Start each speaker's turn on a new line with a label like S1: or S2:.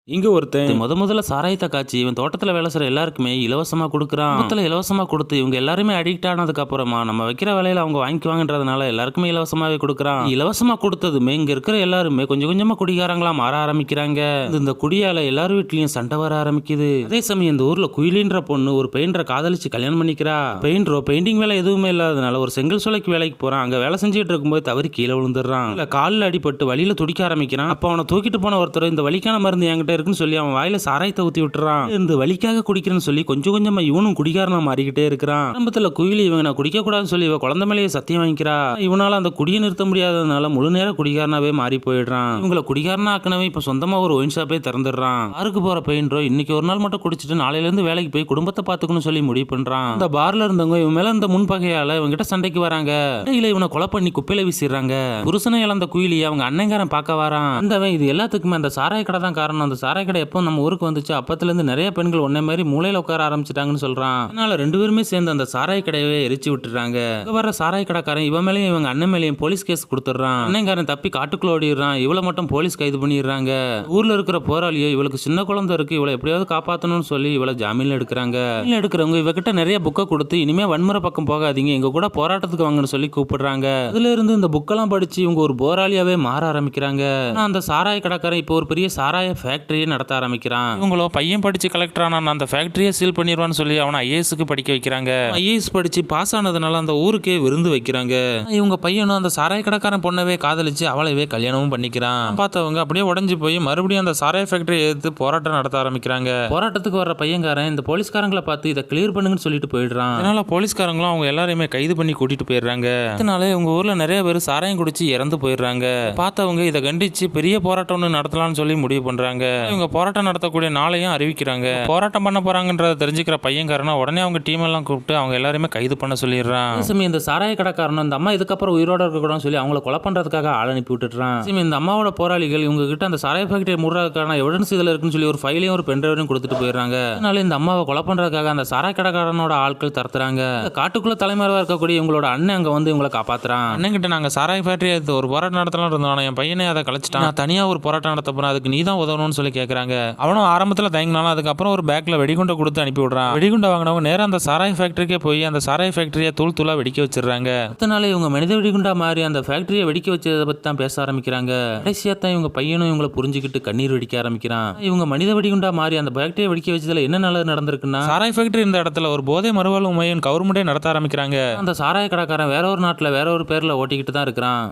S1: இங்க ஒருத்தன் முதல்ல சாராயத்த காய்ச்சி இவன் தோட்டத்துல வேலை செய்ற எல்லாருக்குமே இலவசமா குடுக்குறான். மொத்தத்துல இலவசமா குடுத்து இவங்க எல்லாருமே அடிக்ட் ஆனதுக்கு அப்புறமா நம்ம வைக்கிற விலையில அவங்க வாங்கிக்குவாங்கன்றதுனால எல்லாருக்குமே இலவசமாவே குடுக்குறான். இலவசமா கொடுத்ததுமே இங்க இருக்கிற எல்லாருமே கொஞ்சம் கொஞ்சமா குடிகாரங்களா மாற ஆரம்பிக்கிறாங்க. இந்த குடியால எல்லார் வீட்லயும் சண்டை வர ஆரம்பிக்குது. அதே சமயம் இந்த ஊர்ல குயிலின்ற பொண்ணு ஒரு பெயிண்டரை காதலிச்சு கல்யாணம் பண்ணிக்கிறா. பெயிண்டரோ பெயிண்டிங் வேலை எதுவுமே இல்லாதனால ஒரு செங்கல் சூளைக்கு வேலைக்கு போறான். அங்க வேலை செஞ்சுட்டு இருக்கும்போது தவறி கீழே விழுந்துடுறான். இல்ல காலில் அடிபட்டு வழியில துடிக்க ஆரம்பிக்கிறான். அப்ப அவனை தூக்கிட்டு போன ஒருத்தர் இந்த வலிக்கான மருந்து என்கிட்ட இருக்குன்னு சொல்லி அவன் வாயில சாராயத்தை ஊத்தி விட்டுறான். இந்த வலிக்காக குடிக்கிறேன்னு சொல்லி கொஞ்சம் கொஞ்சமா இவனும் குடிகாரனா மாறிக்கிட்டே இருக்கிறான். ஆரம்பத்துல குயிலி இவங்க நான் குடிக்க கூடாதுன்னு சொல்லி இவ குழந்தை மேலேயே சத்தியம் வாங்கிக்கிறா. இவனால அந்த குடியை நிறுத்த முடியாததுனால முழு நேர குடிகாரனாவே மாறி போயிடுறான். இவங்களை குடிகாரனா ஆக்கனவே இப்ப சொந்தமா ஒரு ஒயின் ஷாப்பே திறந்துடுறான். பாருக்கு போற பெயிண்டரோ இன்னைக்கு ஒரு நாள் மட்டும் குடிச்சிட்டு நாளையில இருந்து வேலைக்கு போய் குடும்பத்தை பாத்துக்கணும்னு சொல்லி முடிவு பண்றான். இந்த பார்ல இருந்தவங்க இவன் மேல இந்த முன்பகையால இவங்கிட்ட சண்டைக்கு வராங்க. இடையில இவனை கொலை பண்ணி குப்பையில வீசிடுறாங்க. புருஷனை இழந்த குயிலி அவங்க அண்ணங்காரன் பார்க்க வரான். அந்தவன் இது எல்லாத்துக்குமே அந்த சாராய கடை தான் காரணம். அந்த சாராய கடை எப்போ நம்ம ஊருக்கு வந்துச்சு அப்பத்துல இருந்து நிறைய பெண்கள் ஒன்னே மாதிரி மூளையில உட்கார ஆரம்பிச்சிட்டாங்கன்னு சொல்றான். அதனால ரெண்டு பேருமே சேர்ந்து அந்த சாராய கடையவே எரிச்சு விட்டுறாங்க. வர சாராய கடைக்காரன் இவன் மேலேயும் இவங்க அண்ணன் மேலேயும் போலீஸ் கேஸ் கொடுத்துறான். அண்ணங்காரன் தப்பி காட்டுக்குள்ள ஓடிடுறான். இவளை மட்டும் போலீஸ் கைது பண்ணிடுறாங்க. ஊர்ல இருக்கிற போராளியோ இவளுக்கு சின்ன குழந்தை இருக்கு, இவளை எப்படியாவது காப்பாற்றணும்னு சொல்லி இவளை ஜாமீன்ல எடுக்கிறாங்க. எடுக்கிறவங்க இவகிட்ட நிறைய புக்கை கொடுத்து இனிமே வன்முறை பக்கம் போகாதீங்க, எங்க கூட போராட்டத்துக்கு வாங்கன்னு சொல்லி கூப்பிடுறாங்க. அதுல இருந்து இந்த புக்கெல்லாம் படிச்சு இவங்க ஒரு போராளியாவே மாற ஆரம்பிக்கிறாங்க. அந்த சாராய கடைக்காரன் இப்போ ஒரு பெரிய சாராய ஃபேக்டரியை நடத்த ஆரம்பிக்கிறான். இவங்களோ பையன் படிச்சு கலெக்டர் ஆனா அந்த ஃபேக்டரியை சீல் பண்ணிடுவான்னு சொல்லி அவனை ஐஏஎஸ்க்கு படிக்க வைக்கிறாங்க. ஐஏஎஸ் படிச்சு பாஸ் ஆனதுனால அந்த ஊருக்கே விருந்து வைக்கிறாங்க. இவங்க பையனும் அந்த சாராய கடைக்காரன் பொண்ணவே காதலிச்சு அவளைவே கல்யாணமும் பண்ணிக்கிறான். பார்த்தவங்க அப்படியே உடஞ்சு போய் மறுபடியும் அந்த சாராய ஃபேக்டரியை எதிர்த்து போராட்டம் நடத்த ஆரம்பிக்கிறாங்க. போராட்டத்துக்கு வர பையன்காரன் இந்த போலீஸ்காரங்களை பார்த்து இதை கிளியர் பண்ணுங்கன்னு சொல்லிட்டு போயிடுறான். அதனால போலீஸ்காரங்களும் அவங்க எல்லாரையுமே கைது பண்ணி கூட்டிட்டு போயிடுறாங்க. அதனால இவங்க ஊர்ல நிறைய பேர் சாராயம் குடிச்சு இறந்து போயிடுறாங்க. பார்த்தவங்க இதை கண்டிச்சு பெரிய போராட்டம் ஒன்று நடத்தலாம்னு சொல்லி முடிவு பண்றாங்க. இவங்க போராட்டம் நடத்தக்கூடிய நாளையும் அறிவிக்கிறாங்க. போராட்டம் பண்ண போறாங்கன்றத தெரிஞ்சுக்கிற பையன்காரனா உடனே அவங்க டீம் எல்லாம் கூப்பிட்டு அவங்க எல்லாருமே கைது பண்ண சொல்லிடுறான். இந்த சாராய கடைக்காரன் இந்த அம்மா இதுக்கப்புறம் உயிரோட இருக்கக்கூடாதுன்னு சொல்லி அவங்களை கொலை பண்றதுக்காக ஆள் அனுப்பி விட்டுறான். இந்த அம்மாவோட போராளிகள் இவங்க கிட்ட அந்த சாராய ஃபேக்டரி மூடுறதுக்கான எவிடன்ஸ் இதுல இருக்குன்னு சொல்லி ஒரு ஃபைலையும் ஒரு பென்ட்ரைவையும் கொடுத்துட்டு போயிடுறாங்க. அதனால இந்த அம்மாவை கொலை பண்றதுக்காக அந்த சாராய கடைக்காரனோட ஆட்கள் தரத்துறாங்க. காட்டுக்குள்ள தலைமறைவா இருக்கக்கூடிய இவங்களோட அண்ணன் அங்க வந்து இவங்களை காப்பாத்துறான். அண்ணன் கிட்ட நாங்க சாராய ஃபேக்டரி ஒரு போராட்டம் நடத்தலாம் இருந்தோம், என் பையனை அதை கழிச்சிட்டான், நான் தனியா ஒரு போராட்டம் நடத்த போறேன், அதுக்கு நீ தான் உதவணும்னு சொல்லி கேட்கறாங்க. அவனும் ஆரம்பத்துல தயங்கினாலும் அதுக்கப்புறம் ஒரு பேக்ல வெடிகுண்டை கொடுத்து அனுப்பி விடுறான். வெடிகுண்டை வாங்கினவங்க நேரம் அந்த சாராய ஃபேக்டரிக்கே போய் அந்த சாராய ஃபேக்டரியை தூள் தூளா வெடிக்க வச்சிடறாங்க. அதனால இவங்க மனித வெடிகுண்டா மாறி அந்த ஃபேக்டரியை வெடிக்க வச்சதை பத்தி தான் பேச ஆரம்பிக்கிறாங்க. கடைசியா தான் இவங்க பையனும் இவங்களை புரிஞ்சுக்கிட்டு கண்ணீர் வெடிக்க ஆரம்பிக்கிறான். இவங்க மனித வெடிகுண்டா மாறி அந்த ஃபேக்டரியை வெடிக்க வச்சதுல என்ன நல்லது நடந்திருக்குன்னா, சாராய ஃபேக்டரி இந்த இடத்துல ஒரு போதை மறுவாழ்வு மையம் கவர்மெண்டே நடத்த ஆரம்பிக்கிறாங்க. அந்த சாராய கடைக்காரன் வேற ஒரு நாட்டுல வேற ஒரு பேர்ல ஓட்டிக்கிட்டு தான் இருக்கிறான்.